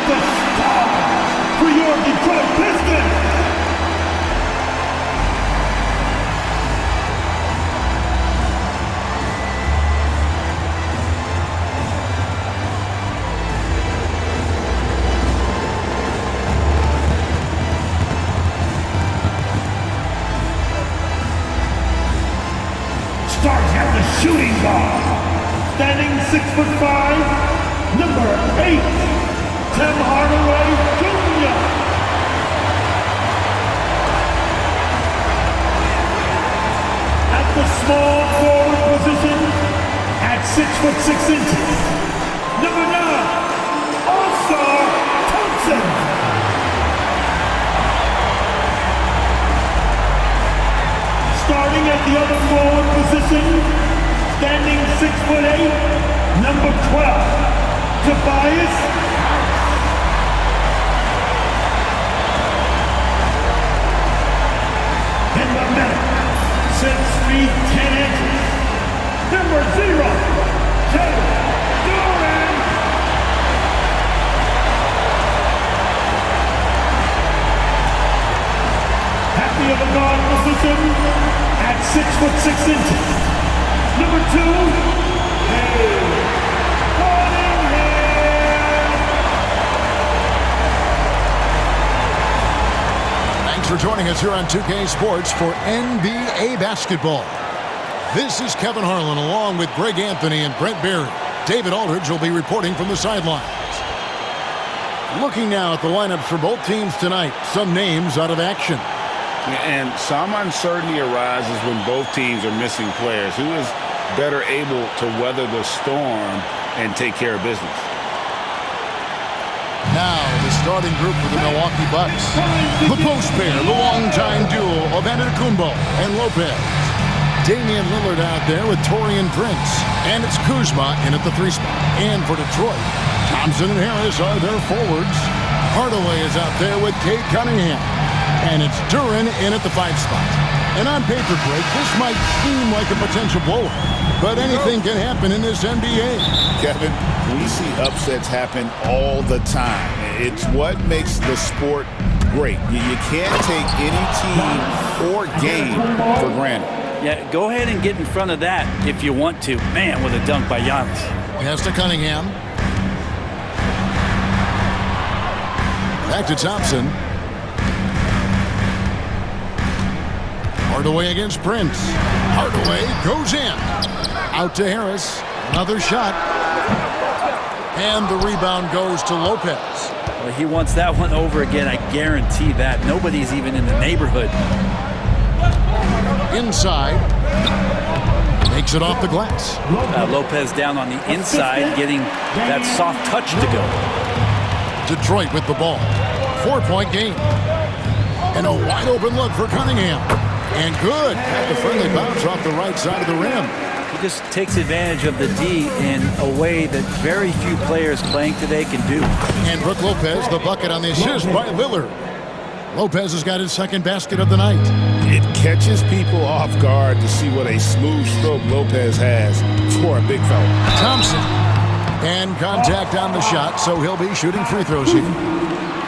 the star for your Detroit Pistons, starts at the shooting guard, standing 6'5", number 8, Tim Hardaway Jr. At the small forward position, at 6'6", number 9, All-Star Thompson. Starting at the other forward position, standing 6'8", number 12, Tobias Harris. In the middle, 6 feet 10 inches, number 0, Jay Duran. At the other guard position, at 6'6", number 2, Thanks for joining us here on 2K Sports for NBA basketball. This is Kevin Harlan along with Greg Anthony and Brent Barry. David Aldridge will be reporting from the sidelines. Looking now at the lineups for both teams tonight, some names out of action. And some uncertainty arises when both teams are missing players. Who is better able to weather the storm and take care of business? Now, the starting group for the Milwaukee Bucks. The post pair, the longtime duo of Antetokounmpo and Lopez. Damian Lillard out there with Taurean Prince. And it's Kuzma in at the 3 spot. And for Detroit, Thompson and Harris are their forwards. Hardaway is out there with Cade Cunningham. And it's Duran in at the 5 spot. And on paper break, this might seem like a potential blowout, but anything can happen in this NBA. Kevin, we see upsets happen all the time. It's what makes the sport great. You can't take any team or game for granted. Yeah, go ahead and get in front of that if you want to. Man, with a dunk by Giannis. Pass to Cunningham. Back to Thompson. Hardaway against Prince. Hardaway goes in. Out to Harris. Another shot. And the rebound goes to Lopez. Well, he wants that one over again. I guarantee that. Nobody's even in the neighborhood. Inside. Makes it off the glass. Lopez down on the inside, getting that soft touch to go. Detroit with the ball. 4-point game. And a wide open look for Cunningham. And good. Got the friendly bounce off the right side of the rim. He just takes advantage of the D in a way that very few players playing today can do. And Brook Lopez, the bucket on the assist by Lillard. Lopez has got his second basket of the night. It catches people off guard to see what a smooth stroke Lopez has for a big fella. Thompson. And contact on the shot, so he'll be shooting free throws here.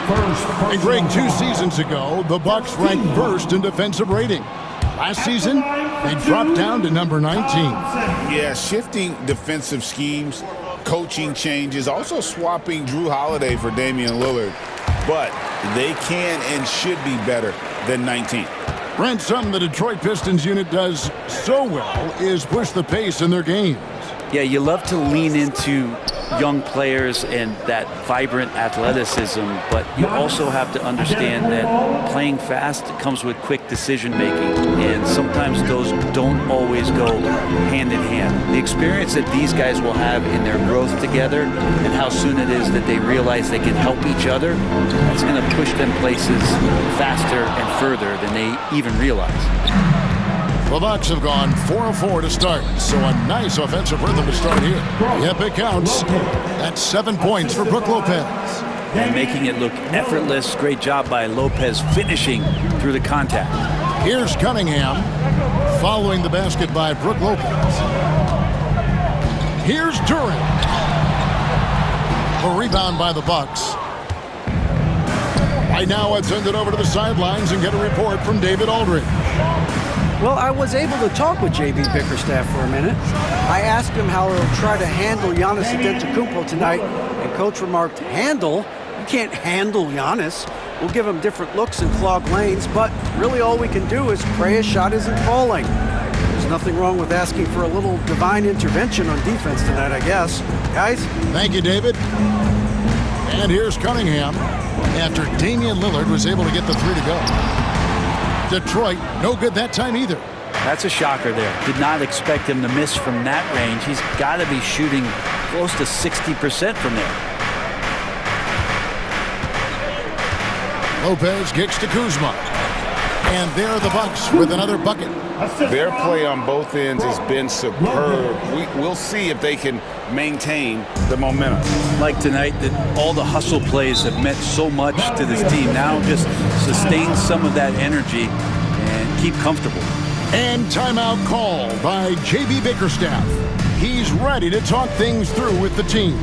And Greg, 2 seasons ago, the Bucks ranked first in defensive rating. Last season, they dropped down to number 19. Yeah, shifting defensive schemes, coaching changes, also swapping Drew Holiday for Damian Lillard. But they can and should be better than 19. Brent, something the Detroit Pistons unit does so well is push the pace in their games. Yeah, you love to lean into young players and that vibrant athleticism, but you also have to understand that playing fast comes with quick decision making, and sometimes those don't always go hand in hand. The experience that these guys will have in their growth together and how soon it is that they realize they can help each other, that's going to push them places faster and further than they even realize. The Bucks have gone 4 of 4 to start, so a nice offensive rhythm to start here. Yep, it counts. That's 7 points for Brook Lopez. And making it look effortless. Great job by Lopez finishing through the contact. Here's Cunningham following the basket by Brook Lopez. Here's Duran. A rebound by the Bucks. Right now, let's send it over to the sidelines and get a report from David Aldridge. Well, I was able to talk with J.B. Bickerstaff for a minute. I asked him how he'll try to handle Giannis Antetokounmpo tonight, and Coach remarked, handle? You can't handle Giannis. We'll give him different looks and clog lanes, but really all we can do is pray his shot isn't falling. There's nothing wrong with asking for a little divine intervention on defense tonight, I guess. Guys? Thank you, David. And here's Cunningham after Damian Lillard was able to get the three to go. Detroit, no good that time either. That's a shocker there. Did not expect him to miss from that range. He's got to be shooting close to 60% from there. Lopez kicks to Kuzma. And there are the Bucks with another bucket. Their play on both ends has been superb. We'll see if they can maintain the momentum. Like tonight, that all the hustle plays have meant so much to this team. Now just sustain some of that energy and keep comfortable. And timeout called by J.B. Bickerstaff. He's ready to talk things through with the team.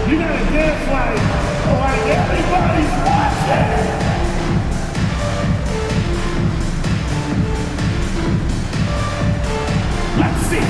You gotta dance like everybody's watching. Let's see.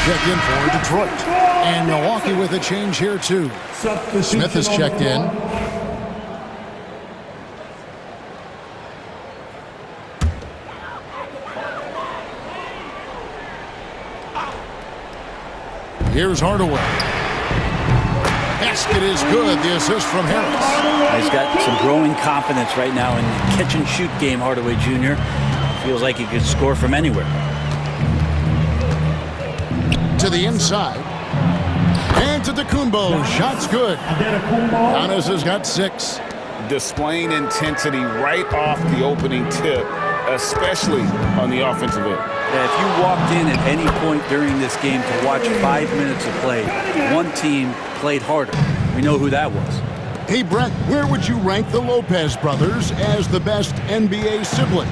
Checked in for Detroit. And Milwaukee with a change here, too. Smith is checked in. Here's Hardaway. Basket is good. The assist from Harris. He's got some growing confidence right now in the catch-and-shoot game, Hardaway Jr. Feels like he could score from anywhere. To the inside. And to Antetokounmpo. Shot's good. Giannis has got 6. Displaying intensity right off the opening tip, especially on the offensive end. Yeah, if you walked in at any point during this game to watch 5 minutes of play, one team played harder. We know who that was. Hey, Brett, where would you rank the Lopez brothers as the best NBA siblings?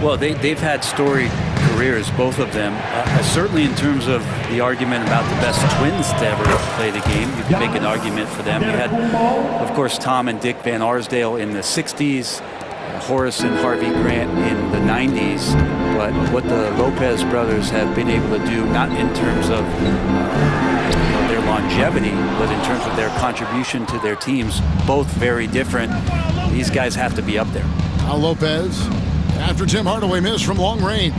Well, they've had storied careers, both of them. Certainly in terms of the argument about the best twins to ever play the game, you can make an argument for them. You had, of course, Tom and Dick Van Arsdale in the 60s, Horace and Harvey Grant in the 90s. But what the Lopez brothers have been able to do, not in terms of their longevity, but in terms of their contribution to their teams, both very different. These guys have to be up there. Now Lopez, after Tim Hardaway missed from long range.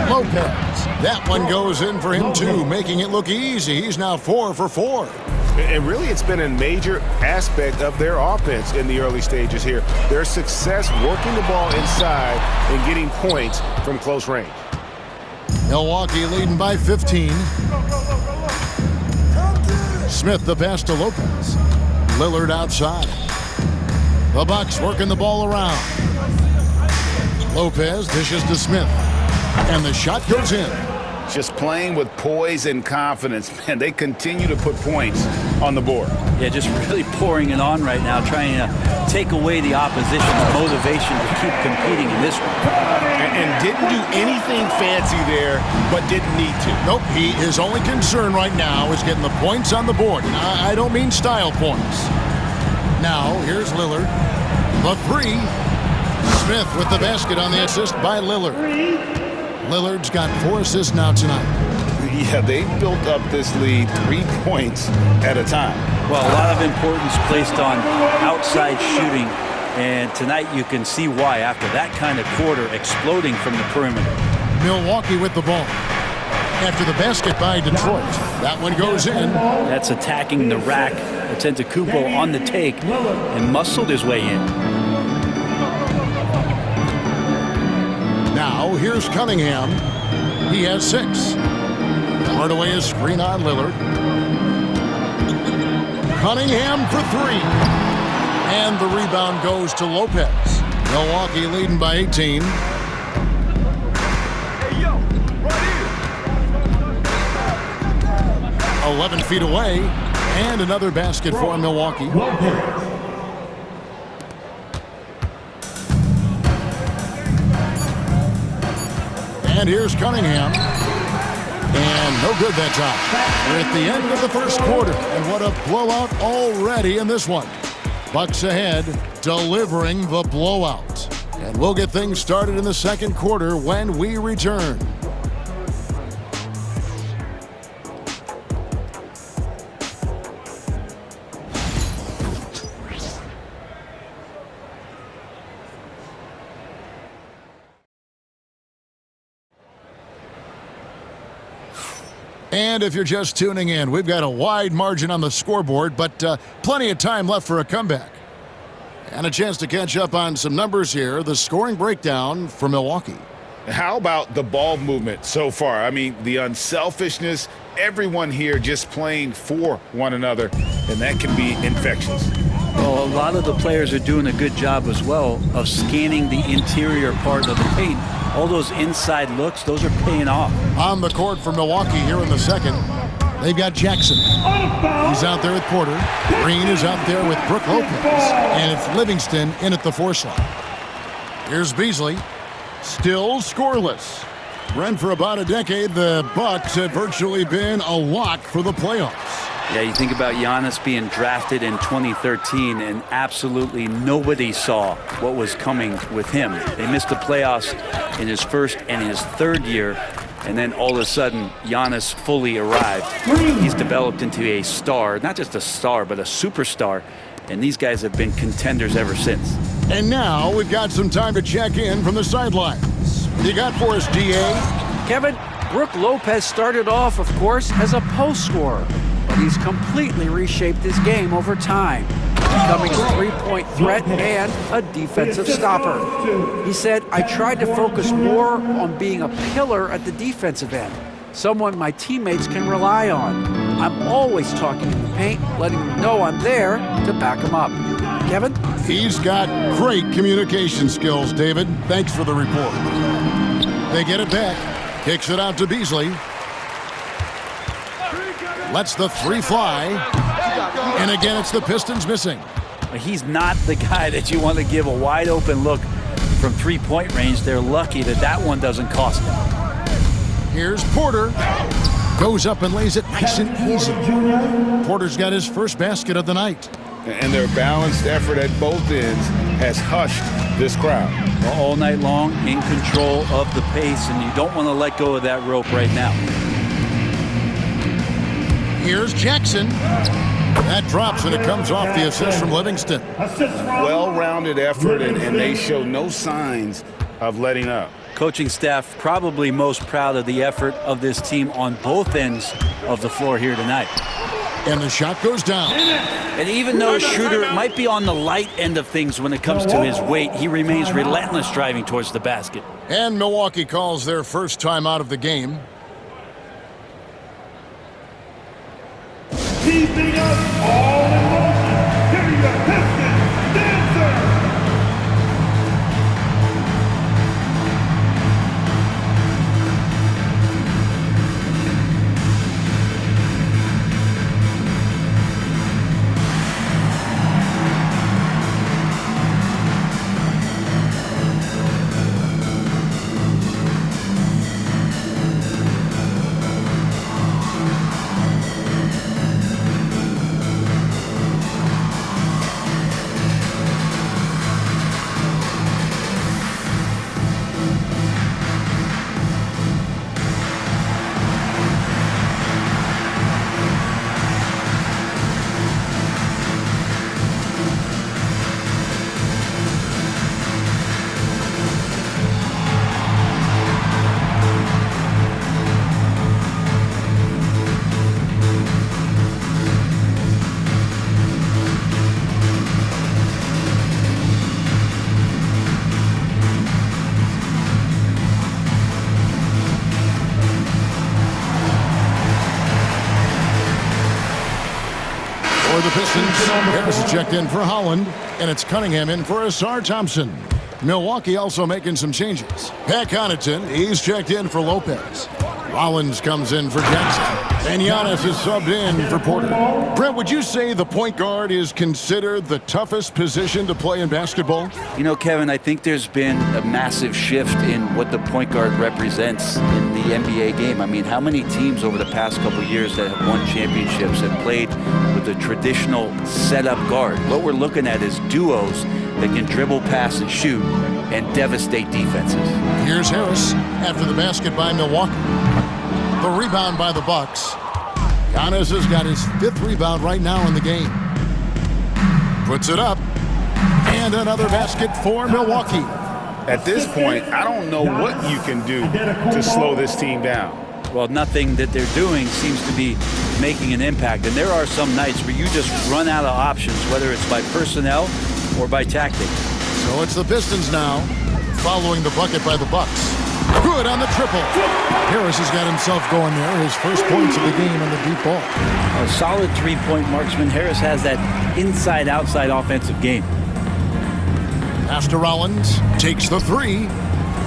Lopez, that one goes in for him too, making it look easy. He's now 4 for 4. And really, it's been a major aspect of their offense in the early stages here. Their success working the ball inside and getting points from close range. Milwaukee leading by 15. Smith the pass to Lopez. Lillard outside. The Bucks working the ball around. Lopez dishes to Smith. And the shot goes in. Just playing with poise and confidence, man. They continue to put points on the board. Yeah, just really pouring it on right now, trying to take away the opposition's motivation to keep competing in this one. And didn't do anything fancy there, but didn't need to. Nope, his only concern right now is getting the points on the board. And I don't mean style points. Now, here's Lillard. The 3. Smith with the basket on the assist by Lillard. Lillard's got 4 assists now tonight. Yeah, they built up this lead 3 points at a time. Well, a lot of importance placed on outside shooting, and tonight you can see why after that kind of quarter exploding from the perimeter. Milwaukee with the ball. After the basket by Detroit. That one goes in. That's attacking the rack. Antetokounmpo on the take and muscled his way in. Now here's Cunningham. He has 6. Hardaway is screen on Lillard. Cunningham for 3. And the rebound goes to Lopez. Milwaukee leading by 18. 11 feet away, and another basket for Milwaukee. And here's Cunningham. And no good that time. We're at the end of the first quarter, and what a blowout already in this one. Bucks ahead, delivering the blowout. And we'll get things started in the second quarter when we return. And if you're just tuning in, we've got a wide margin on the scoreboard, but plenty of time left for a comeback. And a chance to catch up on some numbers here. The scoring breakdown for Milwaukee. How about the ball movement so far? I mean, the unselfishness, everyone here just playing for one another, and that can be infectious. Well, a lot of the players are doing a good job as well of scanning the interior part of the paint. All those inside looks, those are paying off. On the court for Milwaukee here in the second, they've got Jackson. He's out there with Porter. Green is out there with Brook Lopez. And it's Livingston in at the 4 slot. Here's Beasley. Still scoreless. Brent, for about a decade, the Bucks have virtually been a lock for the playoffs. Yeah, you think about Giannis being drafted in 2013, and absolutely nobody saw what was coming with him. They missed the playoffs in his first and his third year, and then all of a sudden, Giannis fully arrived. He's developed into a star, not just a star, but a superstar, and these guys have been contenders ever since. And now we've got some time to check in from the sidelines. What do you got for us, DA? Kevin, Brook Lopez started off, of course, as a post scorer. But he's completely reshaped his game over time, becoming a three-point threat and a defensive stopper. He said, I tried to focus more on being a pillar at the defensive end, someone my teammates can rely on. I'm always talking in the paint, letting them know I'm there to back them up. Kevin? He's got great communication skills, David. Thanks for the report. They get it back. Kicks it out to Beasley. Lets the 3 fly. And again, it's the Pistons missing. He's not the guy that you want to give a wide open look from 3-point range. They're lucky that that one doesn't cost them. Here's Porter. Goes up and lays it nice and easy. Porter's got his first basket of the night. And their balanced effort at both ends has hushed this crowd. All night long, in control of the pace, and you don't want to let go of that rope right now. Here's Jackson. That drops, and it comes off the assist from Livingston. Well-rounded effort, and they show no signs of letting up. Coaching staff probably most proud of the effort of this team on both ends of the floor here tonight. And the shot goes down. And even though Schroeder might be on the light end of things when it comes to his weight, he remains relentless driving towards the basket. And Milwaukee calls their first time out of the game. Keeping us all in motion. Here you go, Pistons dancer. Pistons. Harris is checked in for Holland, and it's Cunningham in for Asar Thompson. Milwaukee also making some changes. Pat Connaughton, he's checked in for Lopez. Rollins comes in for Jackson. And Giannis is subbed in for Porter. Brent, would you say the point guard is considered the toughest position to play in basketball? You know, Kevin, I think there's been a massive shift in what the point guard represents in the NBA game. I mean, how many teams over the past couple of years that have won championships have played with a traditional setup guard? What we're looking at is duos that can dribble, pass, and shoot and devastate defenses. Here's Harris after the basket by Milwaukee. The rebound by the Bucks. Giannis has got his 5th rebound right now in the game. Puts it up. And another basket for Milwaukee. At this point, I don't know what you can do to slow this team down. Well, nothing that they're doing seems to be making an impact. And there are some nights where you just run out of options, whether it's by personnel or by tactic. So it's the Pistons now, following the bucket by the Bucks. Good on the triple. Harris has got himself going there. His first points of the game on the deep ball. A solid three-point marksman. Harris has that inside-outside offensive game. Pass to Rollins. Takes the three.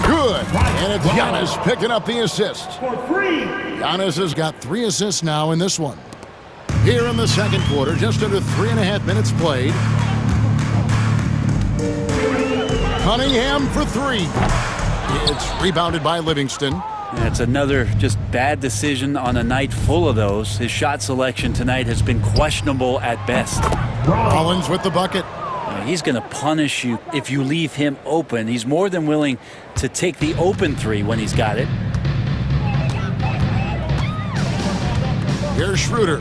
Good. And it's Giannis picking up the assist. Giannis has got 3 assists now in this one. Here in the second quarter, just under 3.5 minutes played. Cunningham for 3. It's rebounded by Livingston. That's another just bad decision on a night full of those. His shot selection tonight has been questionable at best. Rollins with the bucket. He's going to punish you if you leave him open. He's more than willing to take the open 3 when he's got it. Here's Schroeder.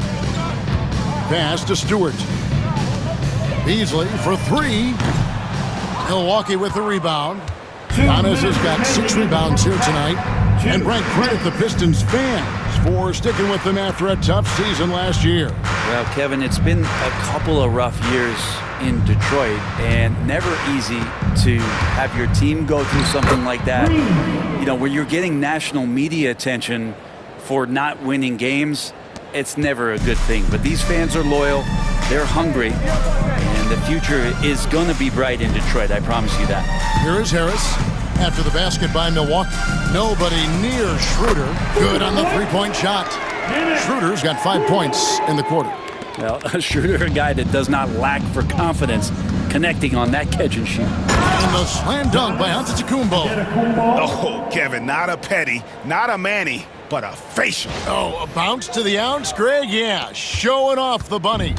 Pass to Stewart. Beasley for 3. Milwaukee with the rebound. Giannis has got 6 rebounds here tonight. And Brent, credit the Pistons fans for sticking with them after a tough season last year. Well, Kevin, it's been a couple of rough years in Detroit, and never easy to have your team go through something like that. You know, where you're getting national media attention for not winning games, it's never a good thing. But these fans are loyal, they're hungry, and the future is going to be bright in Detroit, I promise you that. Here is Harris after the basket by Milwaukee. Nobody near Schroeder. Good on the 3-point shot. Schroeder's got 5 points in the quarter. Well, Schroeder, a guy that does not lack for confidence, connecting on that catch and shoot. And the slam dunk by Antetokounmpo. Oh, Kevin, not a petty, not a Manny, but a facial. Oh, a bounce to the ounce, Greg? Yeah, showing off the bunnies.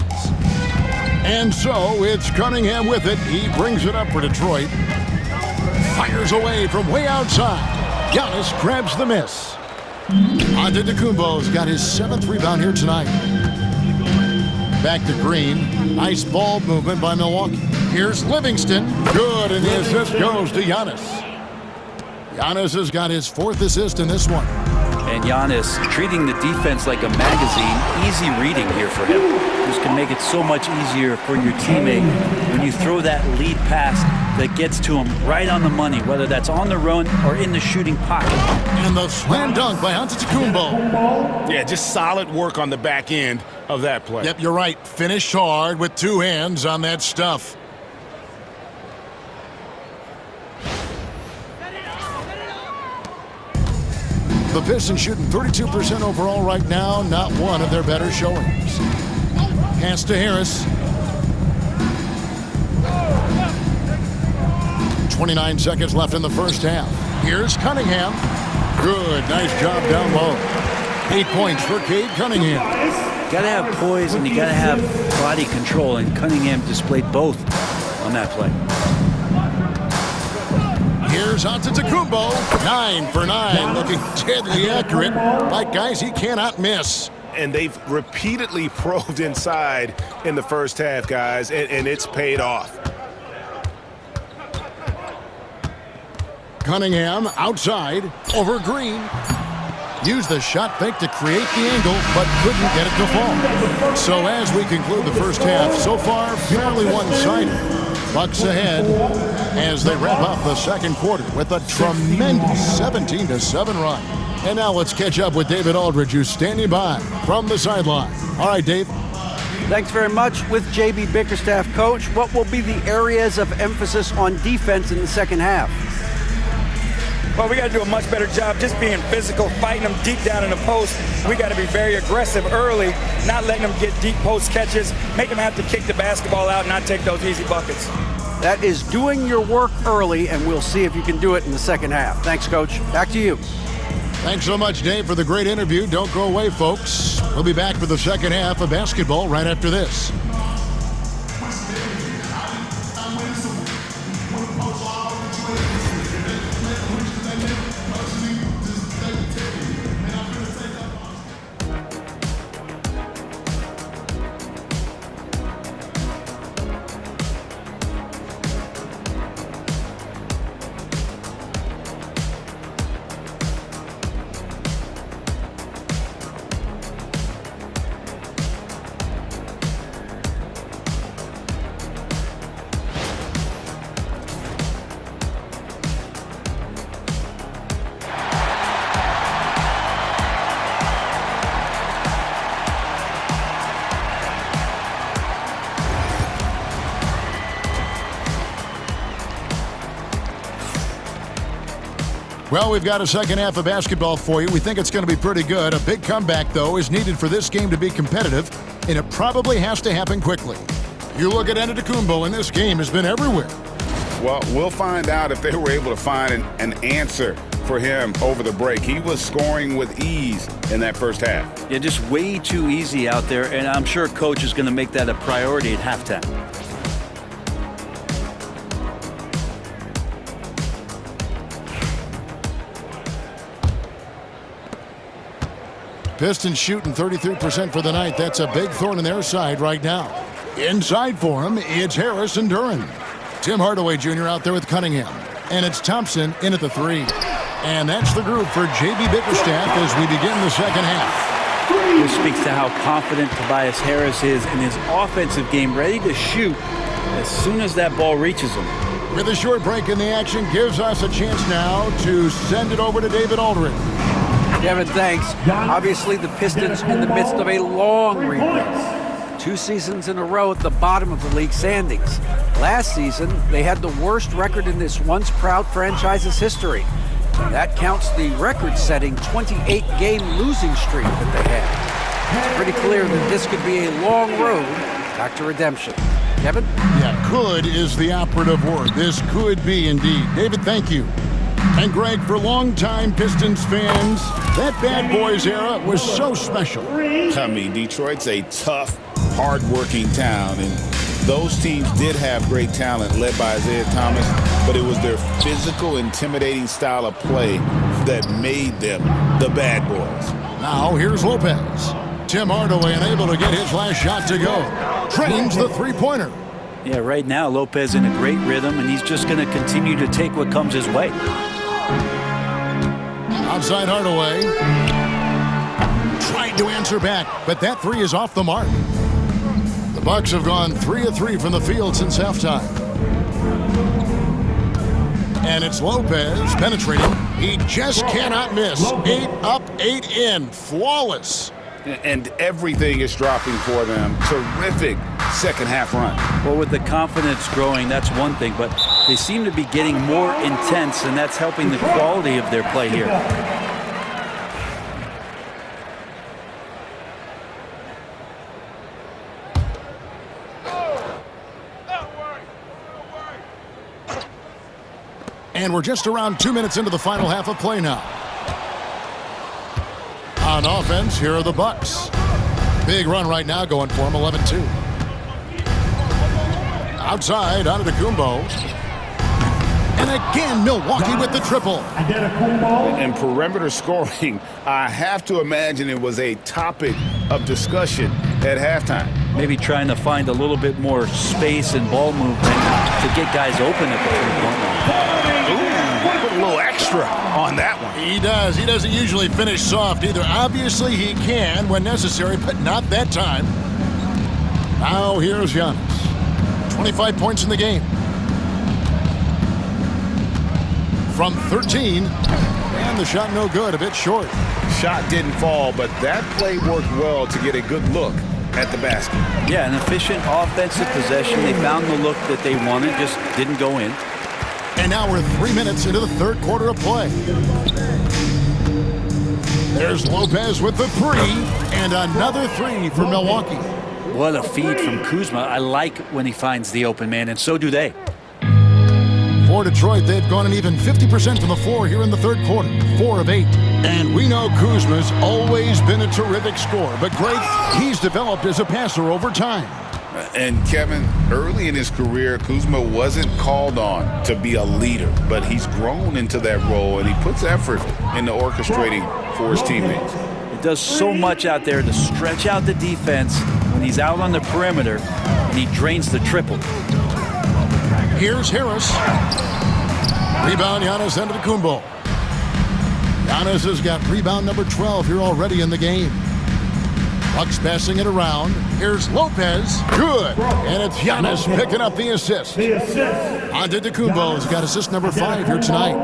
And so it's Cunningham with it. He brings it up for Detroit. Fires away from way outside. Giannis grabs the miss. Antetokounmpo's got his 7th rebound here tonight. Back to Green. Nice ball movement by Milwaukee. Here's Livingston. Good, and the assist goes to Giannis. Giannis has got his 4th assist in this one. And Giannis treating the defense like a magazine. Easy reading here for him. This can make it so much easier for your teammate when you throw that lead pass that gets to him right on the money, whether that's on the run or in the shooting pocket. And the slam dunk by Antetokounmpo. Yeah, just solid work on the back end of that play. Yep, you're right. Finished hard with 2 hands on that stuff. The Pistons shooting 32% overall right now. Not one of their better showings. Pass to Harris. 29 seconds left in the first half. Here's Cunningham. Good, nice job down low. 8 points for Cade Cunningham. Got to have poise and you got to have body control, and Cunningham displayed both on that play. Here's Antetokounmpo. 9 for 9, looking deadly accurate. Like guys he cannot miss. And they've repeatedly probed inside in the first half, guys, and it's paid off. Cunningham outside over Green. Used the shot fake to create the angle, but couldn't get it to fall. So as we conclude the first half, so far fairly one-sided. Bucks ahead as they wrap up the second quarter with a tremendous 17-7 run. And now let's catch up with David Aldridge, who's standing by from the sideline. All right, Dave. Thanks very much. With JB Bickerstaff, Coach, what will be the areas of emphasis on defense in the second half? Well, we got to do a much better job just being physical, fighting them deep down in the post. We got to be very aggressive early, not letting them get deep post catches, make them have to kick the basketball out and not take those easy buckets. That is doing your work early, and we'll see if you can do it in the second half. Thanks, Coach. Back to you. Thanks so much, Dave, for the great interview. Don't go away, folks. We'll be back for the second half of basketball right after this. Well, we've got a second half of basketball for you. We think it's going to be pretty good. A big comeback, though, is needed for this game to be competitive, and it probably has to happen quickly. You look at Antetokounmpo, and this game has been everywhere. Well, we'll find out if they were able to find an answer for him over the break. He was scoring with ease in that first half. Yeah, just way too easy out there, and I'm sure Coach is going to make that a priority at halftime. Pistons shooting 33% for the night. That's a big thorn in their side right now. Inside for him, it's Harris and Duran. Tim Hardaway Jr. out there with Cunningham. And it's Thompson in at the three. And that's the group for JB Bickerstaff as we begin the second half. This speaks to how confident Tobias Harris is in his offensive game, ready to shoot as soon as that ball reaches him. With a short break in the action, gives us a chance now to send it over to David Aldridge. Kevin, thanks. Obviously, the Pistons in the midst of a long rebuild. 2 seasons in a row at the bottom of the league standings. Last season, they had the worst record in this once proud franchise's history. That counts the record-setting 28-game losing streak that they had. It's pretty clear that this could be a long road back to redemption. Kevin? Yeah, could is the operative word. This could be indeed. David, thank you. And Greg, for longtime Pistons fans, that Bad Boys era was so special. I mean, Detroit's a tough, hard-working town, and those teams did have great talent led by Isaiah Thomas, but it was their physical, intimidating style of play that made them the Bad Boys. Now, here's Lopez. Tim Hardaway unable to get his last shot to go. Trains the three-pointer. Yeah, right now, Lopez in a great rhythm, and he's just going to continue to take what comes his way. Outside Hardaway. Tried to answer back, but that three is off the mark. The Bucks have gone 3 of 3 from the field since halftime. And it's Lopez penetrating. He just cannot miss. 8 up, 8 in. Flawless. And everything is dropping for them. Terrific second half run. Well, with the confidence growing, that's one thing, but they seem to be getting more intense, and that's helping the quality of their play here. And we're just around 2 minutes into the final half of play now. On offense, here are the Bucks. Big run right now going for them, 11-2. Outside, Antetokounmpo. And again, Milwaukee with the triple. And perimeter scoring, I have to imagine it was a topic of discussion at halftime. Maybe trying to find a little bit more space and ball movement to get guys open at the three-point line. Put a little extra on that one. He does. He doesn't usually finish soft either. Obviously, he can when necessary, but not that time. Now here's Giannis. 25 points in the game. From 13, and the shot no good, a bit short. Shot didn't fall, but that play worked well to get a good look at the basket. Yeah, an efficient offensive possession. They found the look that they wanted, just didn't go in. And now we're 3 minutes into the third quarter of play. There's Lopez with the three, and another three for Milwaukee. What a feed from Kuzma. I like when he finds the open man, and so do they. For Detroit, they've gone an even 50% from the floor here in the third quarter, 4 of 8. And we know Kuzma's always been a terrific scorer, but Greg, he's developed as a passer over time. And Kevin, early in his career, Kuzma wasn't called on to be a leader, but he's grown into that role, and he puts effort into orchestrating for his teammates. He does so much out there to stretch out the defense when he's out on the perimeter, and he drains the triple. Here's Harris. Rebound, Giannis Antetokounmpo. Giannis has got rebound number 12 here already in the game. Bucks passing it around. Here's Lopez. Good. And it's Giannis picking up the assist. Antetokounmpo's got assist number 5 here tonight.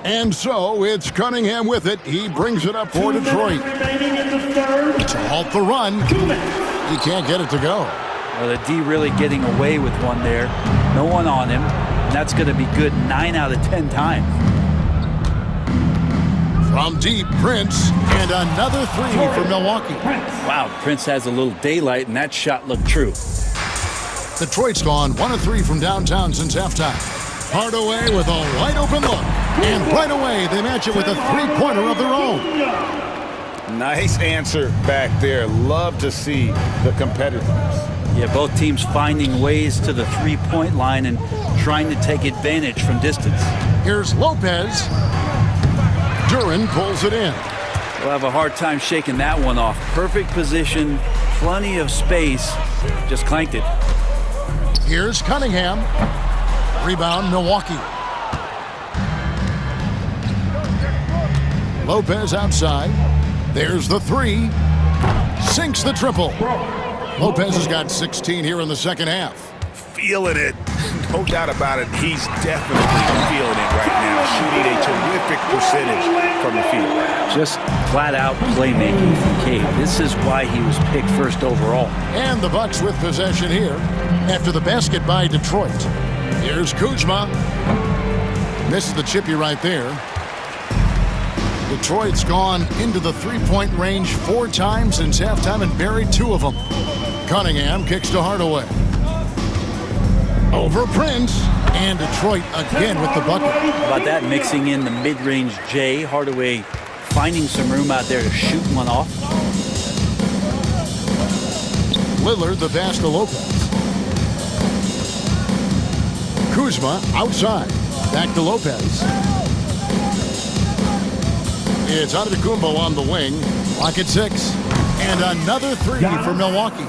And so it's Cunningham with it. He brings it up for Detroit. To halt the run. He can't get it to go. Well, the D really getting away with one there. No one on him. And that's going to be good 9 out of 10 times. From deep, Prince, and another three for Milwaukee. Wow, Prince has a little daylight, and that shot looked true. Detroit's gone 1 of 3 from downtown since halftime. Hardaway with a wide open look. And right away, they match it with a three-pointer of their own. Nice answer back there. Love to see the competitiveness. Yeah, both teams finding ways to the three-point line and trying to take advantage from distance. Here's Lopez. Duran pulls it in. We'll have a hard time shaking that one off. Perfect position, plenty of space, just clanked it. Here's Cunningham. Rebound, Milwaukee. Lopez outside. There's the three. Sinks the triple. Lopez has got 16 here in the second half. Feeling it. No doubt about it. He's definitely feeling it right now. Shooting a terrific percentage from the field. Just flat out playmaking from Cade. This is why he was picked first overall. And the Bucks with possession here after the basket by Detroit. Here's Kuzma. Misses the chippy right there. Detroit's gone into the three-point range 4 times since halftime and buried 2 of them. Cunningham kicks to Hardaway. Over Prince, and Detroit again with the bucket. How about that, mixing in the mid-range J. Hardaway finding some room out there to shoot one off. Lillard, the pass to Lopez. Kuzma outside. Back to Lopez. It's Antetokounmpo on the wing. Clock at 6. And another three for Milwaukee.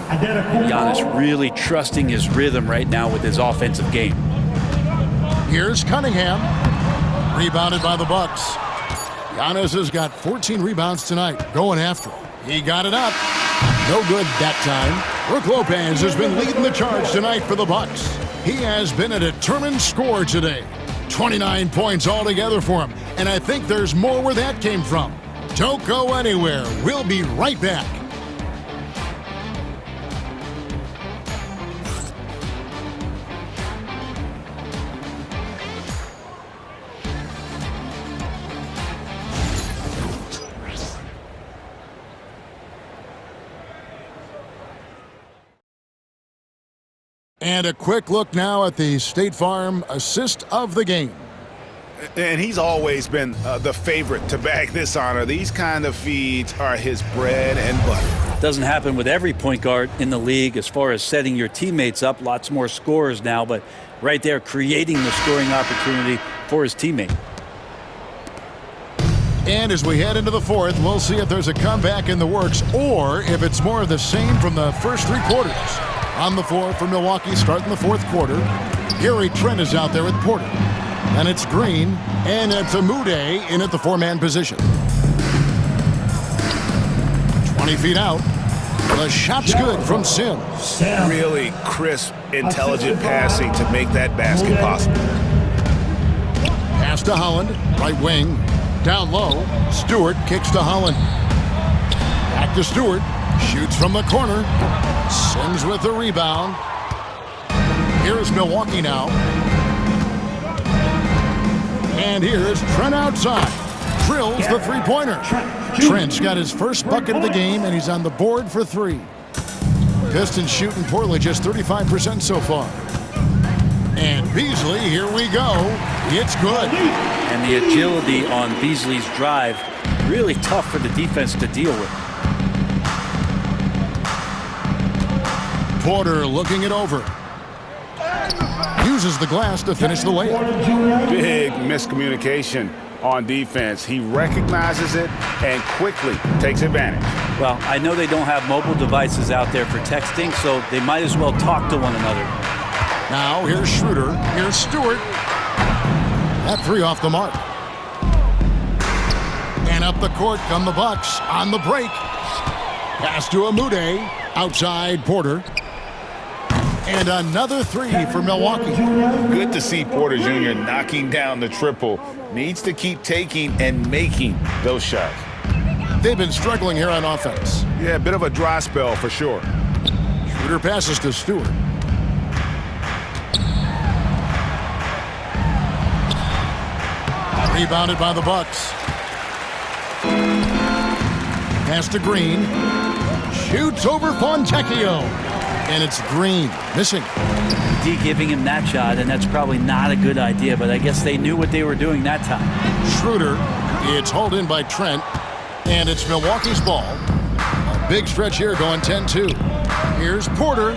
Giannis really trusting his rhythm right now with his offensive game. Here's Cunningham. Rebounded by the Bucks. Giannis has got 14 rebounds tonight. Going after him. He got it up. No good that time. Brook Lopez has been leading the charge tonight for the Bucks. He has been a determined scorer today. 29 points altogether for him. And I think there's more where that came from. Don't go anywhere. We'll be right back. And a quick look now at the State Farm assist of the game. And he's always been the favorite to bag this honor. These kind of feeds are his bread and butter. Doesn't happen with every point guard in the league as far as setting your teammates up. Lots more scorers now, but right there creating the scoring opportunity for his teammate. And as we head into the fourth, we'll see if there's a comeback in the works or if it's more of the same from the first 3 quarters. On the floor for Milwaukee starting the fourth quarter. Gary Trent is out there with Porter. And it's Green, and it's Amude in at the 4-man position. 20 feet out. The shot's good from Sims. Really crisp, intelligent passing to make that basket possible. Pass to Holland, right wing. Down low, Stewart kicks to Holland. Back to Stewart. Shoots from the corner. Sims with the rebound. Here's Milwaukee now. And here's Trent outside. Drills the three-pointer. Trent's got his first bucket of the game, and he's on the board for 3. Pistons shooting poorly, just 35% so far. And Beasley, here we go. It's good. And the agility on Beasley's drive, really tough for the defense to deal with. Porter looking it over. Uses the glass to finish the layup. Big miscommunication on defense. He recognizes it and quickly takes advantage. Well, I know they don't have mobile devices out there for texting, so they might as well talk to one another. Now here's Schroeder. Here's Stewart. That 3 off the mark. And up the court come the Bucks on the break. Pass to Amude. Outside Porter. And another 3 for Milwaukee. Good to see Porter Jr. knocking down the triple. Needs to keep taking and making those shots. They've been struggling here on offense. Yeah, a bit of a dry spell for sure. Schroeder passes to Stewart. Rebounded by the Bucks. Pass to Green. Shoots over Fontecchio. And it's Green missing. D giving him that shot, and that's probably not a good idea, but I guess they knew what they were doing that time. Schroeder, it's hauled in by Trent, and it's Milwaukee's ball. A big stretch here going 10-2. Here's Porter,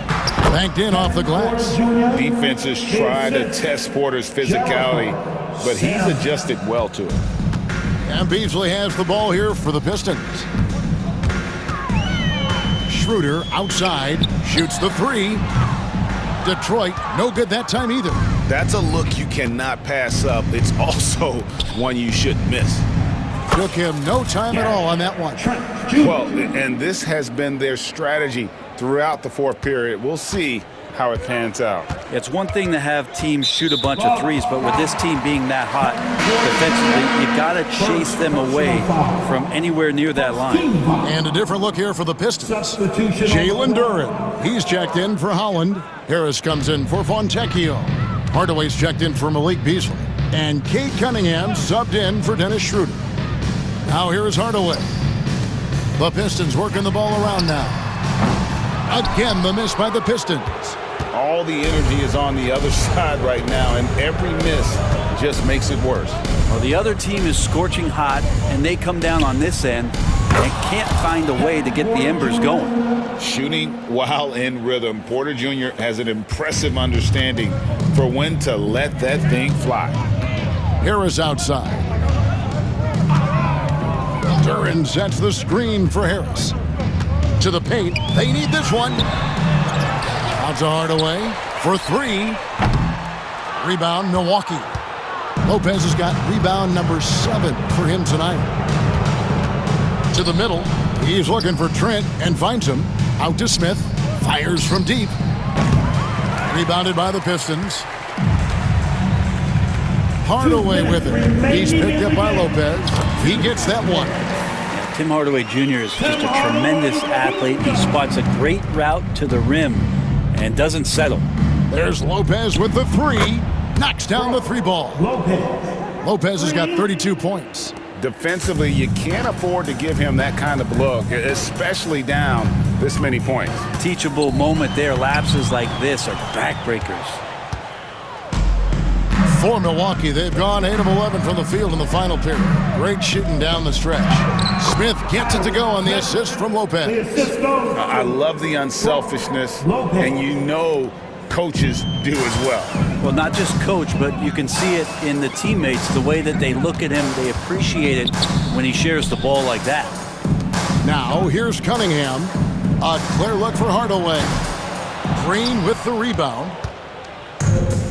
banked in off the glass. Defenses try to test Porter's physicality, but he's adjusted well to it. And Beasley has the ball here for the Pistons. Schroeder outside, shoots the 3. Detroit, no good that time either. That's a look you cannot pass up. It's also one you shouldn't miss. Took him no time at all on that one. Well, and this has been their strategy throughout the fourth period. We'll see how it pans out. It's one thing to have teams shoot a bunch of threes, but with this team being that hot defensively, you got to chase them away from anywhere near that line. And a different look here for the Pistons. Jalen Duren, he's checked in for Holland. Harris comes in for Fontecchio. Hardaway's checked in for Malik Beasley. And Cade Cunningham subbed in for Dennis Schroeder. Now here is Hardaway. The Pistons working the ball around now. Again, the miss by the Pistons. All the energy is on the other side right now, and every miss just makes it worse. Well, the other team is scorching hot, and they come down on this end and can't find a way to get the embers going. Shooting while in rhythm. Porter Jr. has an impressive understanding for when to let that thing fly. Harris outside. Duren sets the screen for Harris. To the paint. They need this one. Out to Hardaway for 3. Rebound, Milwaukee. Lopez has got rebound number 7 for him tonight. To the middle. He's looking for Trent and finds him. Out to Smith. Fires from deep. Rebounded by the Pistons. Hardaway with it. He's picked up by Lopez. He gets that one. Tim Hardaway Jr. is just a tremendous athlete. He spots a great route to the rim and doesn't settle. There's Lopez with the 3. Knocks down the 3 ball. Lopez has got 32 points. Defensively, you can't afford to give him that kind of look, especially down this many points. Teachable moment there. Lapses like this are backbreakers. For Milwaukee, they've gone 8 of 11 from the field in the final period. Great shooting down the stretch. Smith gets it to go on the assist from Lopez. I love the unselfishness, and you know coaches do as well. Well, not just coach, but you can see it in the teammates, the way that they look at him. They appreciate it when he shares the ball like that. Now, here's Cunningham. A clear look for Hardaway. Green with the rebound.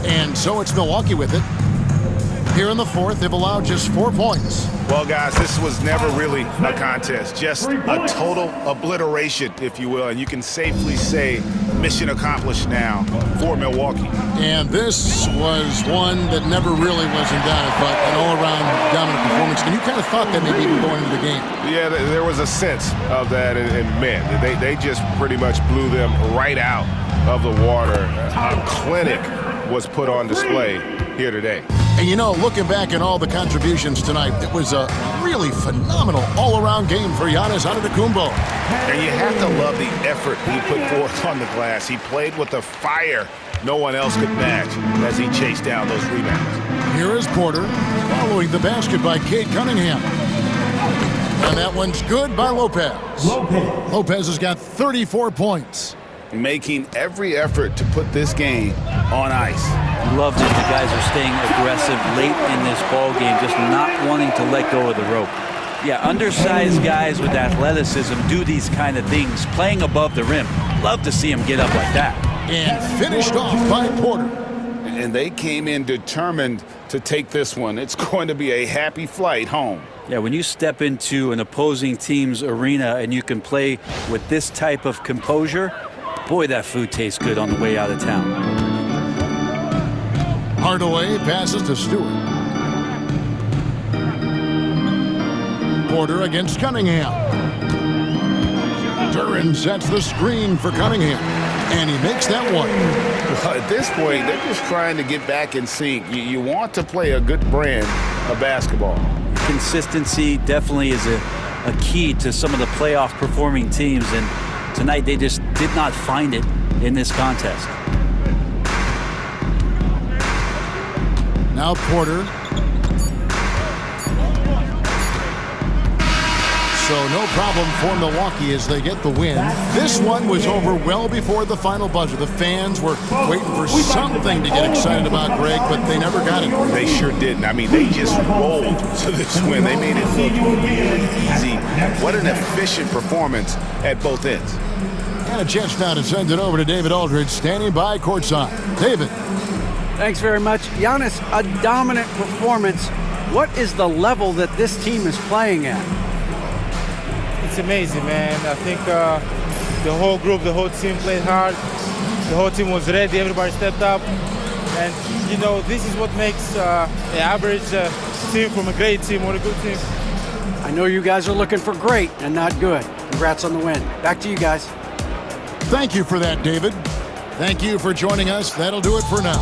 And so it's Milwaukee with it. Here in the fourth, they've allowed just 4 points. Well, guys, this was never really a contest. Just a total obliteration, if you will. And you can safely say mission accomplished now for Milwaukee. And this was one that never really was in doubt, I thought, an all-around dominant performance. And you kind of thought that maybe even going into the game. Yeah, there was a sense of that, and man, they just pretty much blew them right out of the water. A clinic was put on display here today. And you know, looking back at all the contributions tonight, it was a really phenomenal all-around game for Giannis Antetokounmpo. And you have to love the effort he put forth on the glass. He played with a fire no one else could match as he chased down those rebounds. Here is Porter, following the basket by Cade Cunningham. And that one's good by Lopez. Lopez has got 34 points. Making every effort to put this game on ice. Love that the guys are staying aggressive late in this ball game, just not wanting to let go of the rope. Yeah, undersized guys with athleticism do these kind of things, playing above the rim. Love to see them get up like that. And finished off by Porter. And they came in determined to take this one. It's going to be a happy flight home. Yeah, when you step into an opposing team's arena and you can play with this type of composure, boy, that food tastes good on the way out of town. Hardaway passes to Stewart. Porter against Cunningham. Duran sets the screen for Cunningham, and he makes that one. Well, at this point, they're just trying to get back in sync. You want to play a good brand of basketball. Consistency definitely is a key to some of the playoff performing teams, and tonight they just did not find it in this contest. Now Porter. So no problem for Milwaukee as they get the win. This one was over well before the final buzzer. The fans were waiting for something to get excited about, Greg, but they never got it. They sure didn't. I mean, they just rolled to this win. They made it look really easy. What an efficient performance at both ends. And a chance now to send it over to David Aldridge, standing by courtside. David. Thanks very much. Giannis, a dominant performance. What is the level that this team is playing at? It's amazing, man. I think the whole group, the whole team played hard. The whole team was ready. Everybody stepped up. And, you know, this is what makes an average team from a great team or a good team. I know you guys are looking for great and not good. Congrats on the win. Back to you guys. Thank you for that, David. Thank you for joining us. That'll do it for now.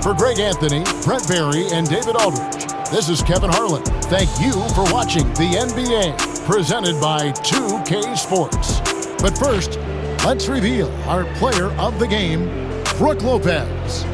For Greg Anthony, Brett Barry, and David Aldridge, this is Kevin Harlan. Thank you for watching the NBA, presented by 2K Sports. But first, let's reveal our player of the game, Brook Lopez.